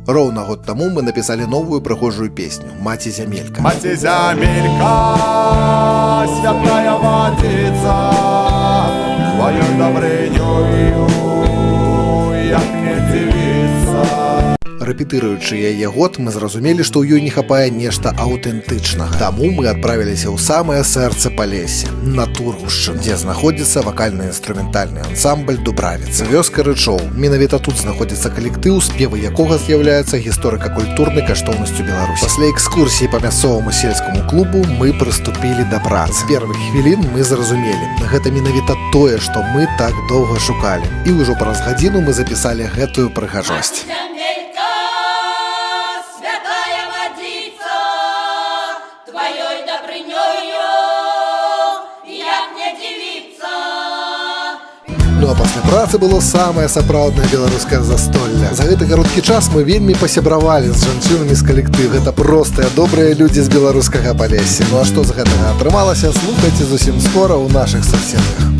Роўна год таму мы напісалі новую прыгожую песню «Маці зямелька». Маці зямелька, святая водица, твоей добрынёю, як не дзівіцца. Рэпетыруючы яе год, мы зразумелі, што ў ёй не хапае нешта аўтэнтычнага. Таму мы адправіліся ў самае сэрца Палесся, на Тургушчыну, дзе знаходзіцца вакальна-інструментальны ансамбль «Дубравіца». Вёска Рычоў. Менавіта тут знаходзіцца калектыў, спевы якога з'яўляюцца гісторыка-культурнай каштоўнасцю Беларусі. Пасля экскурсіі па мясцоваму сельскаму клубу мы прыступілі да працы. З первых хвілін мы зразумелі, гэта менавіта тое, што мы так доўга шукалі. І ўжо праз гадзіну мы запісалі гэтую прыгажосць. Твоей добрынёю, як не дзівіцца. Ну а пасля працы было самае сапраўднае беларускае застолле. За гэты кароткі час мы вельмі пасябравалі з жанчынамі з калектыву. Гэта простыя, добрыя людзі з беларускага Палесся. Ну а што з гэтага атрымалася, слухайце зусім скора ў нашых соцсетках.